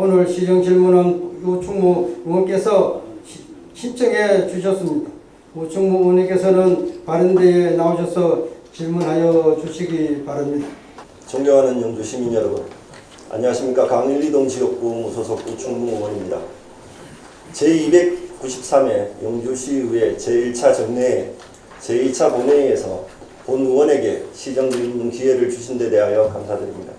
오늘 시정 질문은 우충무 의원께서 신청해 주셨습니다. 우충무 의원께서는 바른데에 나오셔서 질문하여 주시기 바랍니다. 존경하는 영주 시민 여러분, 안녕하십니까. 강일리동 지역구 무소속 우충무 의원입니다. 제293회 영주시의회 제1차 정례회 제2차 본회의에서 본 의원에게 시정 질문 기회를 주신 데 대하여 감사드립니다.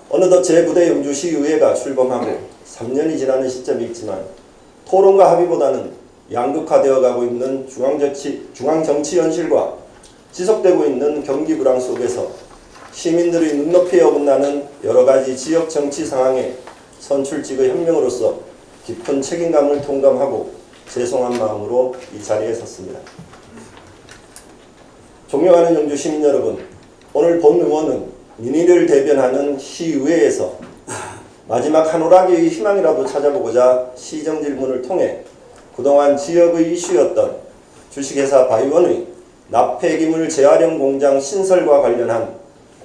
어느덧 제9대 영주시의회가 출범하고 3년이 지나는 시점이 있지만 토론과 합의보다는 양극화되어 가고 있는 중앙정치 현실과 지속되고 있는 경기 불황 속에서 시민들의 눈높이에 어긋나는 여러가지 지역 정치 상황에 선출직의 한 명으로서 깊은 책임감을 통감하고 죄송한 마음으로 이 자리에 섰습니다. 존경하는 영주 시민 여러분, 오늘 본 의원은 민의를 대변하는 시의회에서 마지막 한 오락의 희망이라도 찾아보고자 시정 질문을 통해 그동안 지역의 이슈였던 주식회사 바이원의 납폐기물 재활용 공장 신설과 관련한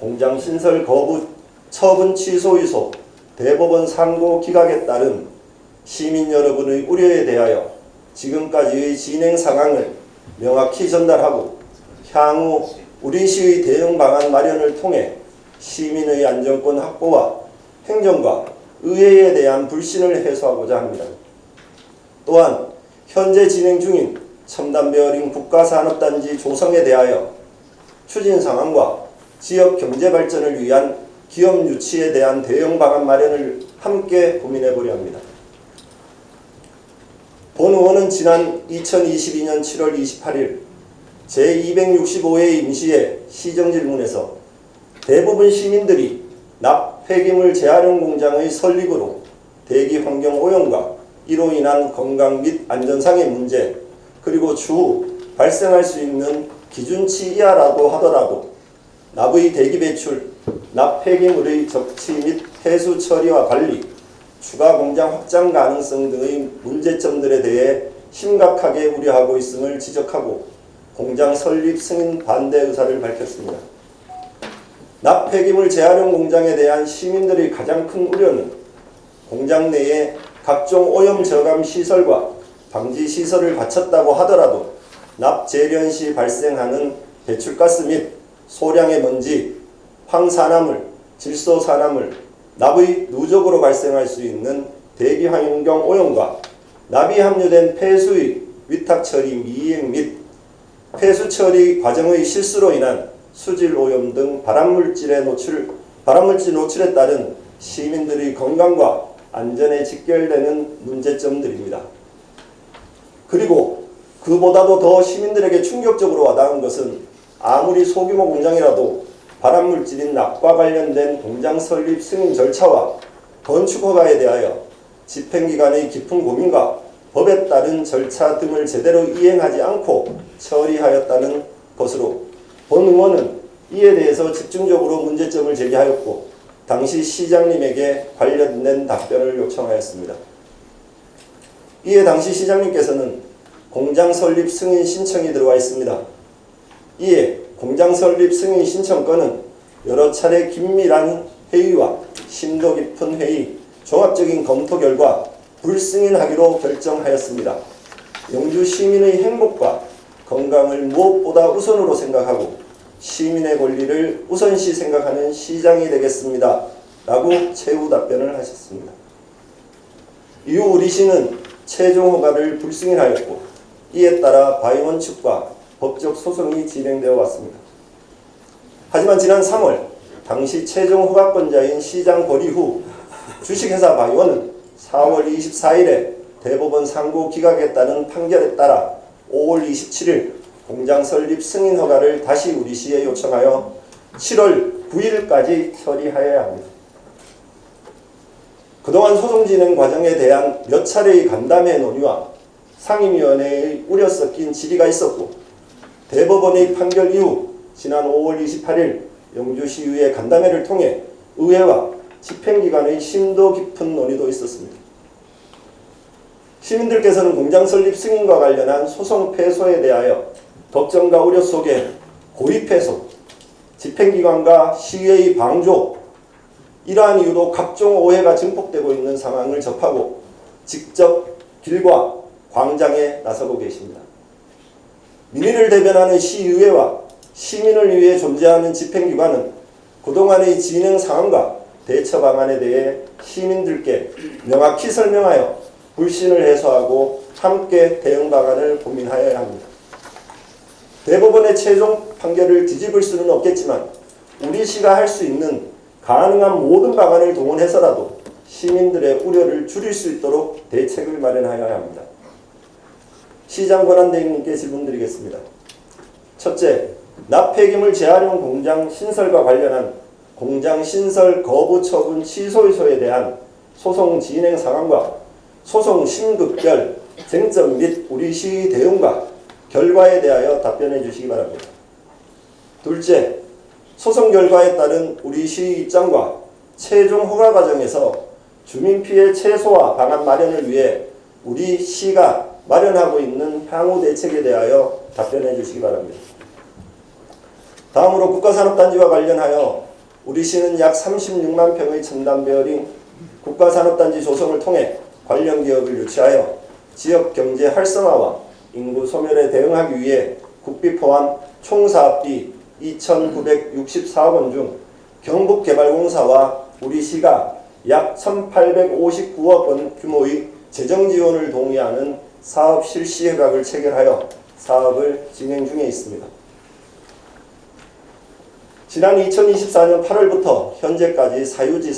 공장 신설 거부 처분 취소 유소 대법원 상고 기각에 따른 시민 여러분의 우려에 대하여 지금까지의 진행 상황을 명확히 전달하고 향후 우리 시의 대응 방안 마련을 통해 시민의 안정권 확보와 행정과 의회에 대한 불신을 해소하고자 합니다. 또한 현재 진행 중인 첨단베어링 국가산업단지 조성에 대하여 추진 상황과 지역 경제 발전을 위한 기업 유치에 대한 대응 방안 마련을 함께 고민해 보려 합니다. 본 의원은 지난 2022년 7월 28일 제265회 임시회 시정질문에서 대부분 시민들이 납폐기물 재활용 공장의 설립으로 대기 환경 오염과 이로 인한 건강 및 안전상의 문제, 그리고 추후 발생할 수 있는 기준치 이하라고 하더라도 납의 대기 배출, 납폐기물의 적치 및 폐수 처리와 관리, 추가 공장 확장 가능성 등의 문제점들에 대해 심각하게 우려하고 있음을 지적하고 공장 설립 승인 반대 의사를 밝혔습니다. 납폐기물 재활용 공장에 대한 시민들의 가장 큰 우려는 공장 내에 각종 오염 저감 시설과 방지 시설을 갖췄다고 하더라도 납 재련 시 발생하는 배출가스 및 소량의 먼지, 황산화물, 질소산화물, 납의 누적으로 발생할 수 있는 대기 환경 오염과 납이 함유된 폐수의 위탁 처리 미이행 및 폐수 처리 과정의 실수로 인한 수질 오염 등 발암물질 노출에 따른 시민들의 건강과 안전에 직결되는 문제점들입니다. 그리고 그보다도 더 시민들에게 충격적으로 와닿은 것은 아무리 소규모 공장이라도 발암물질인 납과 관련된 공장 설립 승인 절차와 건축 허가에 대하여 집행기관의 깊은 고민과 법에 따른 절차 등을 제대로 이행하지 않고 처리하였다는 것으로 본 의원은 이에 대해서 집중적으로 문제점을 제기하였고 당시 시장님에게 관련된 답변을 요청하였습니다. 이에 당시 시장님께서는 공장 설립 승인 신청이 들어와 있습니다. 이에 공장 설립 승인 신청 건은 여러 차례 긴밀한 회의와 심도 깊은 회의, 종합적인 검토 결과 불승인하기로 결정하였습니다. 영주 시민의 행복과 건강을 무엇보다 우선으로 생각하고 시민의 권리를 우선시 생각하는 시장이 되겠습니다. 라고 최후 답변을 하셨습니다. 이후 우리 시는 최종 허가를 불승인하였고 이에 따라 바이원 측과 법적 소송이 진행되어 왔습니다. 하지만 지난 3월 당시 최종 허가권자인 시장 거리 후 주식회사 바이원은 4월 24일에 대법원 상고 기각에 따른 판결에 따라 5월 27일 공장 설립 승인 허가를 다시 우리 시에 요청하여 7월 9일까지 처리하여야 합니다. 그동안 소송 진행 과정에 대한 몇 차례의 간담회 논의와 상임위원회의 우려 섞인 질의가 있었고 대법원의 판결 이후 지난 5월 28일 영주시의회 간담회를 통해 의회와 집행기관의 심도 깊은 논의도 있었습니다. 시민들께서는 공장 설립 승인과 관련한 소송 패소에 대하여 걱정과 우려 속에 고의 패소, 집행기관과 시의회의 방조, 이러한 이유로 각종 오해가 증폭되고 있는 상황을 접하고 직접 길과 광장에 나서고 계십니다. 민의를 대변하는 시의회와 시민을 위해 존재하는 집행기관은 그동안의 진행 상황과 대처 방안에 대해 시민들께 명확히 설명하여 불신을 해소하고 함께 대응 방안을 고민하여야 합니다. 대법원의 최종 판결을 뒤집을 수는 없겠지만 우리 시가 할 수 있는 가능한 모든 방안을 동원해서라도 시민들의 우려를 줄일 수 있도록 대책을 마련하여야 합니다. 시장 권한대행님께 질문드리겠습니다. 첫째, 납폐기물 재활용 공장 신설과 관련한 공장 신설 거부 처분 취소 의소에 대한 소송 진행 상황과 소송 심급별 쟁점 및 우리 시의 대응과 결과에 대하여 답변해 주시기 바랍니다. 둘째, 소송 결과에 따른 우리 시의 입장과 최종 허가 과정에서 주민 피해 최소화 방안 마련을 위해 우리 시가 마련하고 있는 향후 대책에 대하여 답변해 주시기 바랍니다. 다음으로 국가산업단지와 관련하여 우리 시는 약 36만 평의 첨단 베어링 국가산업단지 조성을 통해 관련 기업을 유치하여 지역 경제 활성화와 인구 소멸에 대응하기 위해 국비 포함 총 사업비 2,964억 원 중 경북개발공사와 우리 시가 약 1,859억 원 규모의 재정 지원을 동의하는 사업 실시 협약을 체결하여 사업을 진행 중에 있습니다. 지난 2024년 8월부터 현재까지 사유지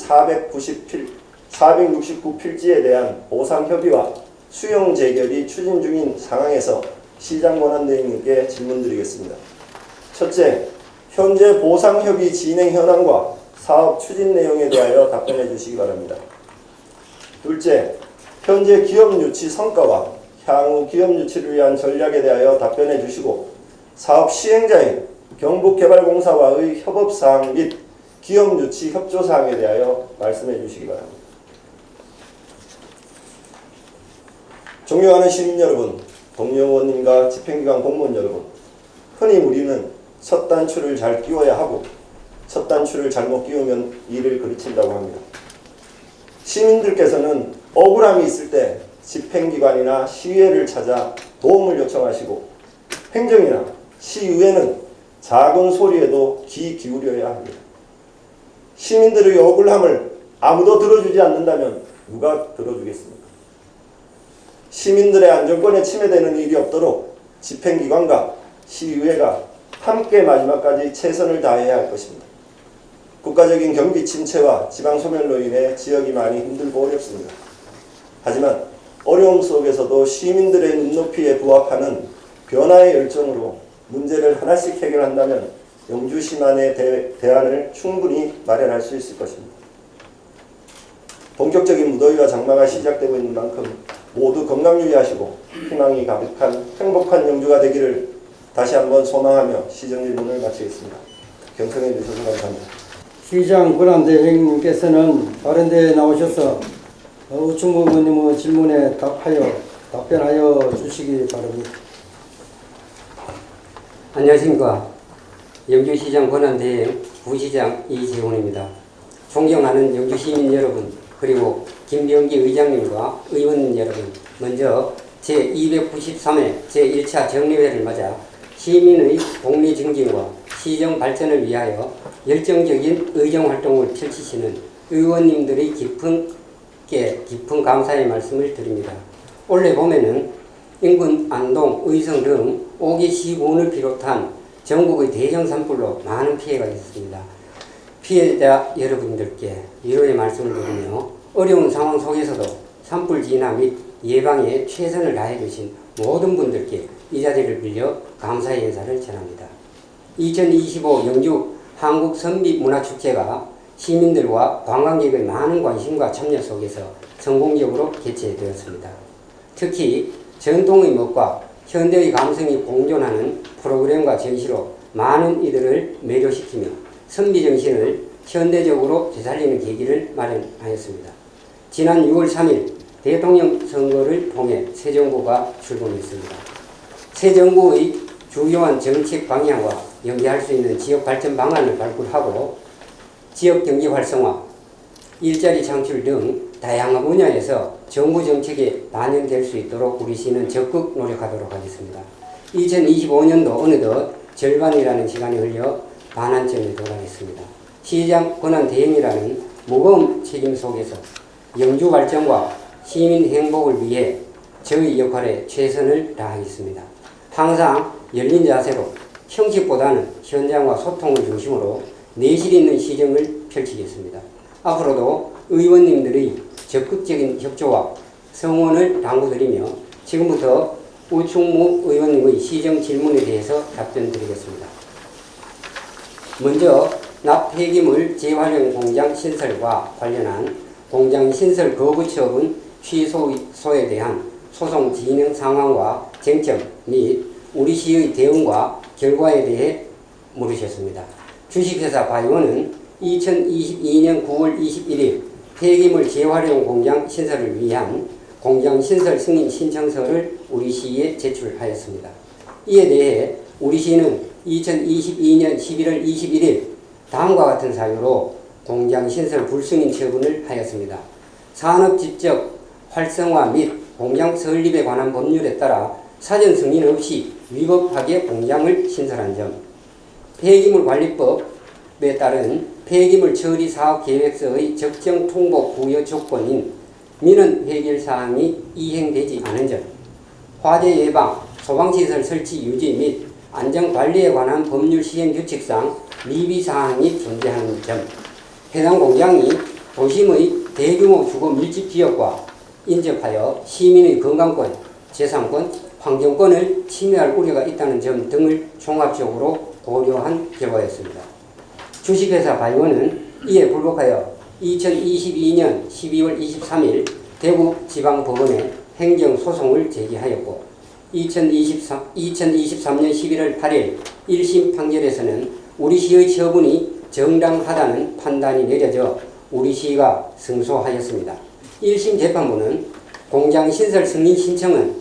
469필지에 대한 보상 협의와 수용 재결이 추진 중인 상황에서 시장 권한대행님께 질문드리겠습니다. 첫째, 현재 보상 협의 진행 현황과 사업 추진 내용에 대하여 답변해 주시기 바랍니다. 둘째, 현재 기업 유치 성과와 향후 기업 유치를 위한 전략에 대하여 답변해 주시고 사업 시행자인 경북개발공사와의 협업사항 및 기업 유치 협조사항에 대하여 말씀해 주시기 바랍니다. 존경하는 시민 여러분, 동료 의원님과 집행기관 공무원 여러분, 흔히 우리는 첫 단추를 잘 끼워야 하고 첫 단추를 잘못 끼우면 일을 그르친다고 합니다. 시민들께서는 억울함이 있을 때 집행기관이나 시의회를 찾아 도움을 요청하시고 행정이나 시의회는 작은 소리에도 귀 기울여야 합니다. 시민들의 억울함을 아무도 들어주지 않는다면 누가 들어주겠습니까? 시민들의 안전권에 침해되는 일이 없도록 집행기관과 시의회가 함께 마지막까지 최선을 다해야 할 것입니다. 국가적인 경기 침체와 지방 소멸로 인해 지역이 많이 힘들고 어렵습니다. 하지만 어려움 속에서도 시민들의 눈높이에 부합하는 변화의 열정으로 문제를 하나씩 해결한다면 영주시만의 대안을 충분히 마련할 수 있을 것입니다. 본격적인 무더위와 장마가 시작되고 있는 만큼 모두 건강 유의하시고 희망이 가득한 행복한 영주가 되기를 다시 한번 소망하며 시정질문을 마치겠습니다. 경청해 주셔서 감사합니다. 시장 권한대행님께서는 바른데에 나오셔서 우충무 의원님의 질문에 답변하여 주시기 바랍니다. 안녕하십니까. 영주시장 권한대행 부시장 이재훈입니다. 존경하는 영주시민 여러분, 그리고 김병기 의장님과 의원 여러분, 먼저 제293회 제1차 정례회를 맞아 시민의 복리 증진과 시정 발전을 위하여 열정적인 의정활동을 펼치시는 의원님들의 깊은 감사의 말씀을 드립니다. 올해 봄에는 인근 안동, 의성 등 5개 시군을 비롯한 전국의 대형 산불로 많은 피해가 있었습니다. 피해자 여러분들께 위로의 말씀을 드리며 어려운 상황 속에서도 산불 진화 및 예방에 최선을 다해 주신 모든 분들께 이 자리를 빌려 감사의 인사를 전합니다. 2025 영주 한국선비문화축제가 시민들과 관광객의 많은 관심과 참여 속에서 성공적으로 개최되었습니다. 특히 전통의 멋과 현대의 감성이 공존하는 프로그램과 전시로 많은 이들을 매료시키며 선비정신을 현대적으로 되살리는 계기를 마련하였습니다. 지난 6월 3일 대통령 선거를 통해 새 정부가 출범했습니다. 새 정부의 주요한 정책 방향과 연계할 수 있는 지역 발전 방안을 발굴하고 지역 경제 활성화, 일자리 창출 등 다양한 분야에서 정부 정책에 반영될 수 있도록 우리 시는 적극 노력하도록 하겠습니다. 2025년도 어느덧 절반이라는 시간이 흘려 반환점에 도달했습니다. 시장 권한 대행이라는 무거운 책임 속에서 영주 발전과 시민 행복을 위해 저희 역할에 최선을 다하겠습니다. 항상 열린 자세로 형식보다는 현장과 소통을 중심으로 내실 있는 시정을 펼치겠습니다. 앞으로도 의원님들의 적극적인 협조와 성원을 당부드리며 지금부터 우충무 의원님의 시정 질문에 대해서 답변드리겠습니다. 먼저 납폐기물 재활용 공장 신설과 관련한 공장 신설 거부 처분 취소에 대한 소송 진행 상황과 쟁점 및 우리 시의 대응과 결과에 대해 물으셨습니다. 주식회사 바이오는 2022년 9월 21일 폐기물 재활용 공장 신설을 위한 공장 신설 승인 신청서를 우리 시에 제출하였습니다. 이에 대해 우리 시는 2022년 11월 21일 다음과 같은 사유로 공장 신설 불승인 처분을 하였습니다. 산업지적 활성화 및 공장 설립에 관한 법률에 따라 사전 승인 없이 위법하게 공장을 신설한 점, 폐기물관리법에 따른 폐기물 처리 사업 계획서의 적정 통보 부여 조건인 민원 해결 사항이 이행되지 않은 점, 화재 예방, 소방시설 설치 유지 및 안전관리에 관한 법률 시행 규칙상 미비 사항이 존재하는 점, 해당 공장이 도심의 대규모 주거 밀집 지역과 인접하여 시민의 건강권, 재산권, 환경권을 침해할 우려가 있다는 점 등을 종합적으로 고려한 결과였습니다. 주식회사 바이오는 이에 불복하여 2022년 12월 23일 대구지방법원에 행정소송을 제기하였고 2023년 11월 8일 1심 판결에서는 우리 시의 처분이 정당하다는 판단이 내려져 우리 시가 승소하였습니다. 1심 재판부는 공장 신설 승인 신청은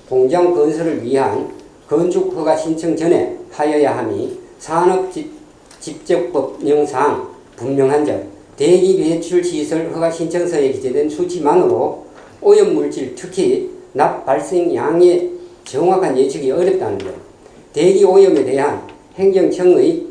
공장 건설을 위한 건축허가 신청 전에 하여야 함이 산업집적법령상 분명한 점, 대기 배출 시설 허가 신청서에 기재된 수치만으로 오염물질 특히 납 발생량의 정확한 예측이 어렵다는 점, 대기 오염에 대한 행정청의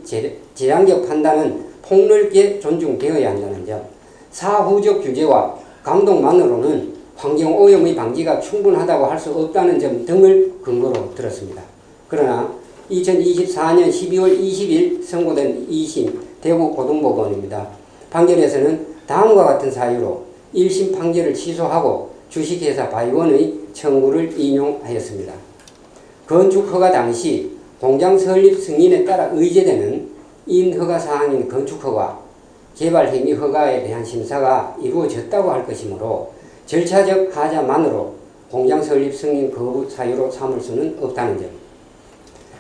재량적 판단은 폭넓게 존중되어야 한다는 점, 사후적 규제와 감독만으로는 환경오염의 방지가 충분하다고 할 수 없다는 점 등을 근거로 들었습니다. 그러나 2024년 12월 20일 선고된 2심 대구고등법원입니다. 판결에서는 다음과 같은 사유로 1심 판결을 취소하고 주식회사 바이오의 청구를 인용하였습니다. 건축허가 당시 공장 설립 승인에 따라 의제되는 인허가 사항인 건축허가, 개발행위 허가에 대한 심사가 이루어졌다고 할 것이므로 절차적 하자만으로 공장 설립 승인 거부 사유로 삼을 수는 없다는 점,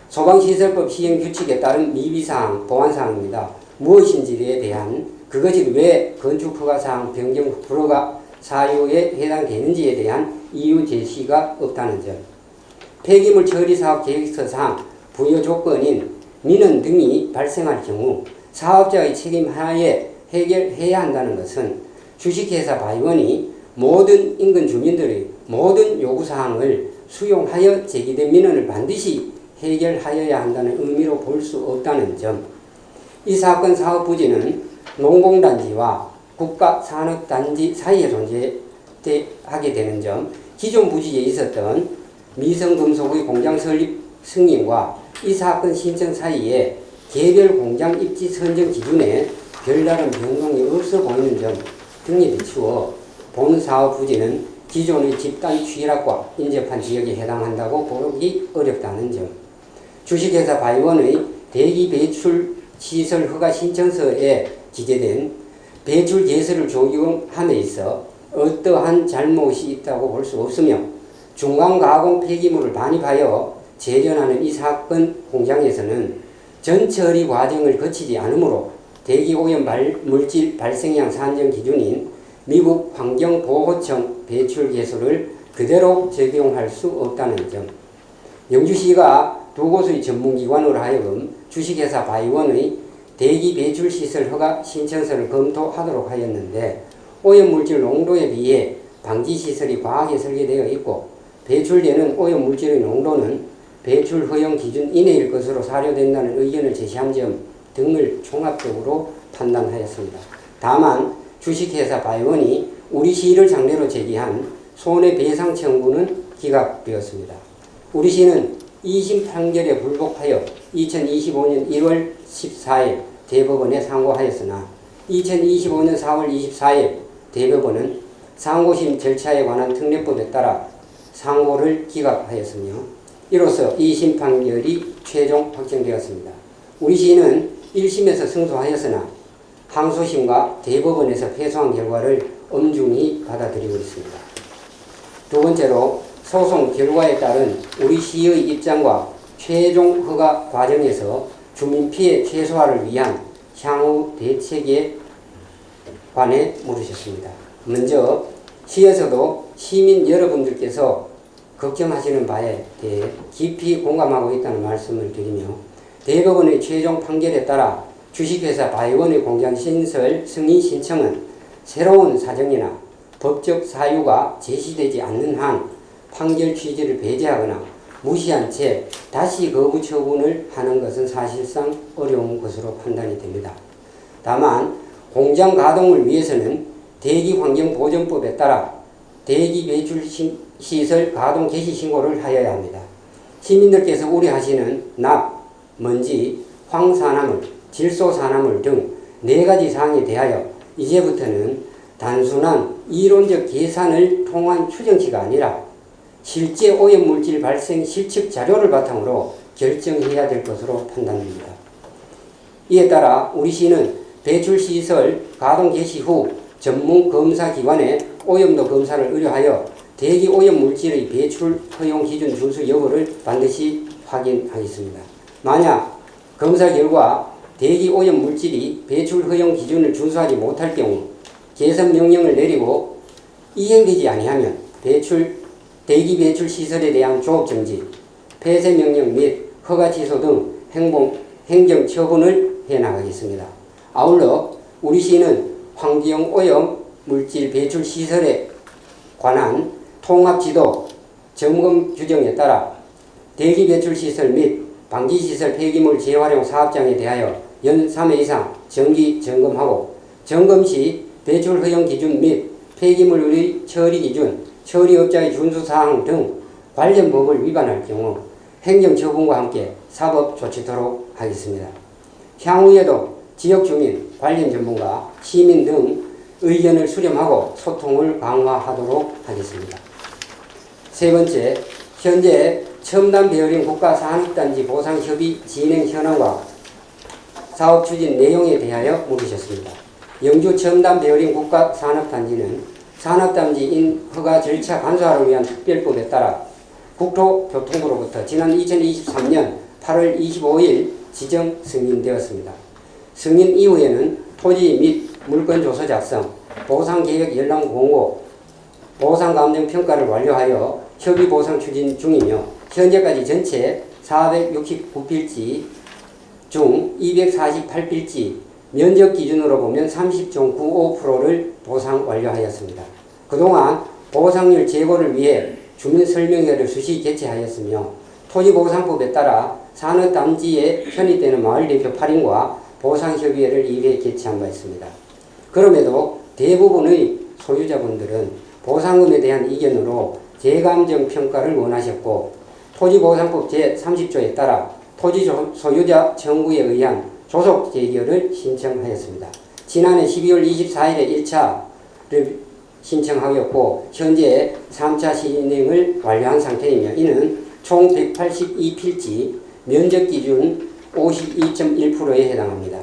소방시설법 시행규칙에 따른 미비사항, 보완사항입니다. 무엇인지에 대한 그것이 왜 건축허가사항 변경 불허가 사유에 해당되는지에 대한 이유 제시가 없다는 점, 폐기물 처리사업 계획서상 부여 조건인 민원 등이 발생할 경우 사업자의 책임 하에 해결해야 한다는 것은 주식회사 바이오니 모든 인근 주민들의 모든 요구사항을 수용하여 제기된 민원을 반드시 해결하여야 한다는 의미로 볼 수 없다는 점, 이 사건 사업 부지는 농공단지와 국가산업단지 사이에 존재하게 되는 점, 기존 부지에 있었던 미성금속의 공장 설립 승인과 이 사건 신청 사이에 개별 공장 입지 선정 기준에 별다른 변동이 없어 보이는 점 등에 비추어 본 사업 부지는 기존의 집단 취락과 인접한 지역에 해당한다고 보기 어렵다는 점, 주식회사 바이오의 대기 배출 시설 허가 신청서에 기재된 배출 계획서를 적용함에 있어 어떠한 잘못이 있다고 볼 수 없으며 중간가공 폐기물을 반입하여 재련하는 이 사건 공장에서는 전처리 과정을 거치지 않으므로 대기오염 물질 발생량 산정 기준인 미국 환경보호청 배출 계수를 그대로 적용할 수 없다는 점, 영주시가 두 곳의 전문기관으로 하여금 주식회사 바이오의 대기 배출 시설 허가 신청서를 검토하도록 하였는데 오염물질 농도에 비해 방지시설이 과하게 설계되어 있고 배출되는 오염물질의 농도는 배출 허용 기준 이내일 것으로 사료된다는 의견을 제시한 점 등을 종합적으로 판단하였습니다. 다만 주식회사 바이온이 우리 시를 상대로 제기한 손해배상 청구는 기각되었습니다. 우리 시는 2심 판결에 불복하여 2025년 1월 14일 대법원에 상고하였으나 2025년 4월 24일 대법원은 상고심 절차에 관한 특례법에 따라 상고를 기각하였으며 이로써 2심 판결이 최종 확정되었습니다. 우리 시는 1심에서 승소하였으나 항소심과 대법원에서 패소한 결과를 엄중히 받아들이고 있습니다. 두 번째로 소송 결과에 따른 우리 시의 입장과 최종 허가 과정에서 주민 피해 최소화를 위한 향후 대책에 관해 물으셨습니다. 먼저 시에서도 시민 여러분들께서 걱정하시는 바에 대해 깊이 공감하고 있다는 말씀을 드리며 대법원의 최종 판결에 따라 주식회사 바이온의 공장신설 승인 신청은 새로운 사정이나 법적 사유가 제시되지 않는 한 판결 취지를 배제하거나 무시한 채 다시 거부 처분을 하는 것은 사실상 어려운 것으로 판단이 됩니다. 다만 공장 가동을 위해서는 대기환경보전법에 따라 대기배출시설 가동 개시 신고를 하여야 합니다. 시민들께서 우려하시는 납, 먼지, 황산화물, 질소산화물 등 4가지 사항에 대하여 이제부터는 단순한 이론적 계산을 통한 추정치가 아니라 실제 오염물질 발생 실측 자료를 바탕으로 결정해야 될 것으로 판단됩니다. 이에 따라 우리 시는 배출시설 가동 개시 후 전문 검사기관에 오염도 검사를 의뢰하여 대기 오염물질의 배출 허용 기준 준수 여부를 반드시 확인하겠습니다. 만약 검사 결과 대기 오염물질이 배출 허용 기준을 준수하지 못할 경우 개선 명령을 내리고 이행되지 아니하면 대기 배출 시설에 대한 조업 정지, 폐쇄 명령 및 허가 취소 등 행정 처분을 해나가겠습니다. 아울러 우리 시는 환경 오염 물질 배출 시설에 관한 통합 지도 점검 규정에 따라 대기 배출 시설 및 방지 시설 폐기물 재활용 사업장에 대하여 연 3회 이상 정기 점검하고 점검 시 배출 허용 기준 및 폐기물의 처리 기준, 처리업자의 준수사항 등 관련 법을 위반할 경우 행정처분과 함께 사법 조치토록 하겠습니다. 향후에도 지역주민, 관련 전문가, 시민 등 의견을 수렴하고 소통을 강화하도록 하겠습니다. 세 번째, 현재 첨단 베어링 국가산업단지 보상협의 진행 현황과 사업 추진 내용에 대하여 물으셨습니다. 영주 첨단 베어링 국가산업단지는 산업단지인 허가 절차 간소화를 위한 특별법에 따라 국토교통부로부터 지난 2023년 8월 25일 지정 승인되었습니다. 승인 이후에는 토지 및 물건 조서 작성, 보상계획 연락 공고, 보상감정평가를 완료하여 협의 보상 추진 중이며 현재까지 전체 469필지 중 248필지 면적 기준으로 보면 30.95%를 보상 완료하였습니다. 그동안 보상률 제고를 위해 주민설명회를 수시 개최하였으며 토지보상법에 따라 산업단지에 편입되는 마을대표 8인과 보상협의회를 2회 개최한 바 있습니다. 그럼에도 대부분의 소유자분들은 보상금에 대한 이견으로 재감정평가를 원하셨고 토지보상법 제30조에 따라 토지 소유자 청구에 의한 조속 재결을 신청하였습니다. 지난해 12월 24일에 1차를 신청하였고 현재 3차 진행을 완료한 상태이며 이는 총 182필지 면적 기준 52.1%에 해당합니다.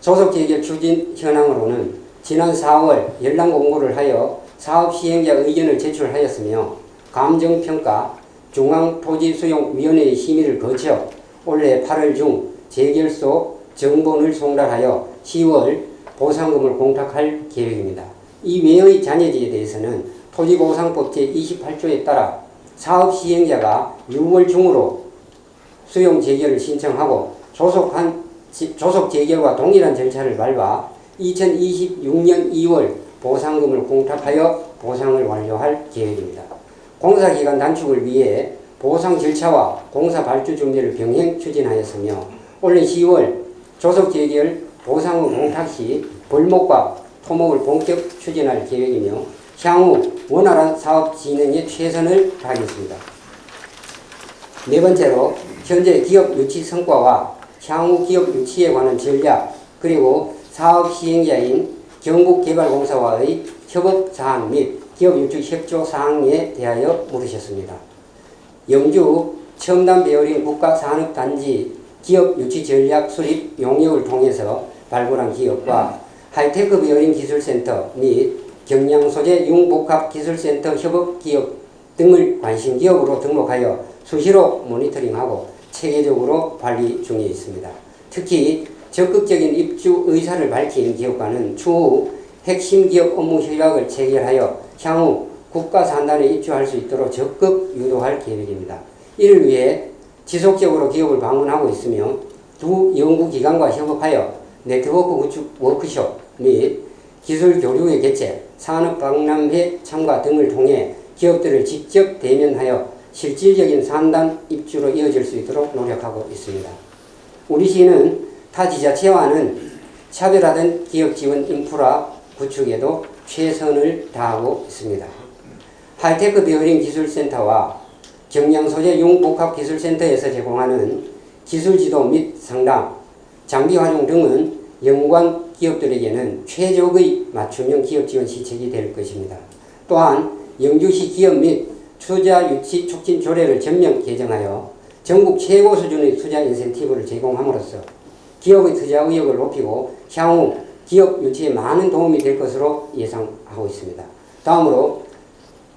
조속 재결 추진 현황으로는 지난 4월 연락 공고를 하여 사업 시행자 의견을 제출하였으며 감정평가 중앙토지수용위원회의 심의를 거쳐 올해 8월 중 재결소 정본을 송달하여 10월 보상금을 공탁할 계획입니다. 이 외의 잔해지에 대해서는 토지보상법 제28조에 따라 사업 시행자가 6월 중으로 수용 재결을 신청하고 조속 재결과 동일한 절차를 밟아 2026년 2월 보상금을 공탁하여 보상을 완료할 계획입니다. 공사기간 단축을 위해 보상 절차와 공사 발주 준비를 병행 추진하였으며 올해 10월 조속재개열 보상금 공탁 시 벌목과 토목을 본격 추진할 계획이며 향후 원활한 사업 진행에 최선을 다하겠습니다. 네 번째로 현재 기업 유치 성과와 향후 기업 유치에 관한 전략 그리고 사업 시행자인 경북개발공사와의 협업 사항 및 기업 유치 협조 사항에 대하여 물으셨습니다. 영주 첨단 베어링 국가산업단지 기업 유치 전략 수립 용역을 통해서 발굴한 기업과 하이테크 베어링 기술센터 및 경량 소재 융복합 기술센터 협업 기업 등을 관심 기업으로 등록하여 수시로 모니터링하고 체계적으로 관리 중에 있습니다. 특히 적극적인 입주 의사를 밝힌 기업과는 추후 핵심 기업 업무 협약을 체결하여 향후 국가산단에 입주할 수 있도록 적극 유도할 계획입니다. 이를 위해 지속적으로 기업을 방문하고 있으며 두 연구기관과 협업하여 네트워크 구축 워크숍 및 기술 교류의 개최, 산업박람회 참가 등을 통해 기업들을 직접 대면하여 실질적인 산단 입주로 이어질 수 있도록 노력하고 있습니다. 우리 시는 타 지자체와는 차별화된 기업 지원 인프라 구축에도 최선을 다하고 있습니다. 하이테크 베어링 기술센터와 경량소재 융복합기술센터에서 제공하는 기술지도 및 상담, 장비 활용 등은 연관 기업들에게는 최적의 맞춤형 기업 지원 시책이 될 것입니다. 또한 영주시 기업 및 투자 유치 촉진 조례를 전면 개정하여 전국 최고 수준의 투자 인센티브를 제공함으로써 기업의 투자 의욕을 높이고 향후 기업 유치에 많은 도움이 될 것으로 예상하고 있습니다. 다음으로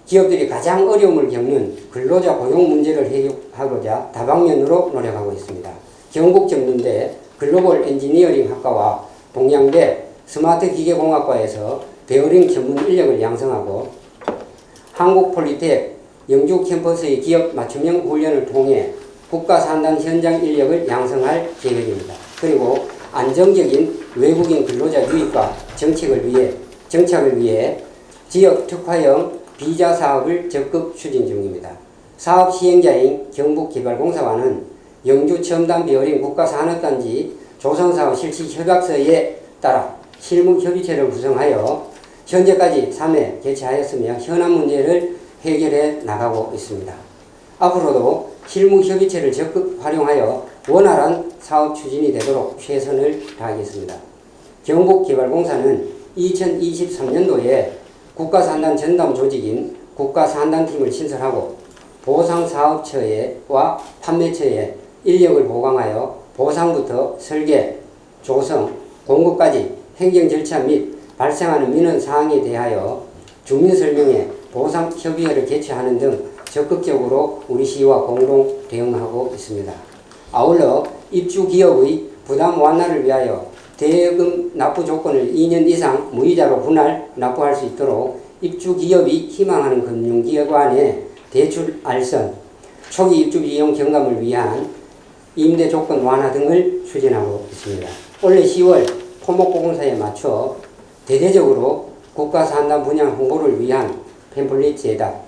기업들이 가장 어려움을 겪는 근로자 고용 문제를 해결하고자 다방면으로 노력하고 있습니다. 경북전문대 글로벌 엔지니어링 학과와 동양대 스마트기계공학과에서 베어링 전문 인력을 양성하고 한국폴리텍 영주 캠퍼스의 기업 맞춤형 훈련을 통해 국가산단 현장 인력을 양성할 계획입니다. 그리고 안정적인 외국인 근로자 유입과 정착을 위해 지역 특화형 비자 사업을 적극 추진 중입니다. 사업 시행자인 경북개발공사와는 영주 첨단 베어링 국가산업단지 조성사업 실시 협약서에 따라 실무협의체를 구성하여 현재까지 3회 개최하였으며 현안 문제를 해결해 나가고 있습니다. 앞으로도 실무협의체를 적극 활용하여 원활한 사업 추진이 되도록 최선을 다하겠습니다. 경북개발공사는 2023년도에 국가산단 전담 조직인 국가산단팀을 신설하고 보상사업처와 판매처에 인력을 보강하여 보상부터 설계, 조성, 공급까지 행정 절차 및 발생하는 민원 사항에 대하여 주민설명회, 보상협의회를 개최하는 등 적극적으로 우리 시와 공동 대응하고 있습니다. 아울러 입주기업의 부담 완화를 위하여 대금 납부 조건을 2년 이상 무이자로 분할 납부할 수 있도록 입주기업이 희망하는 금융기관에 대출 알선, 초기 입주 비용 경감을 위한 임대 조건 완화 등을 추진하고 있습니다. 올해 10월 토목공사에 맞춰 대대적으로 국가산단 분양 홍보를 위한 팸플릿 제작,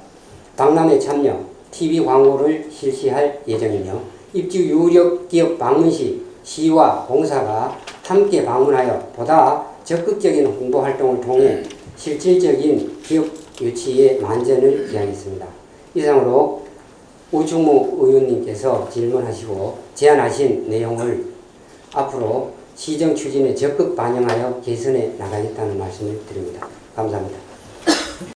박람회 참여, TV 광고를 실시할 예정이며 입주 유력 기업 방문 시 시와 공사가 함께 방문하여 보다 적극적인 홍보 활동을 통해 실질적인 기업 유치에 만전을 기하겠습니다. 이상으로 우충무 의원님께서 질문하시고 제안하신 내용을 앞으로 시정 추진에 적극 반영하여 개선해 나가겠다는 말씀을 드립니다. 감사합니다.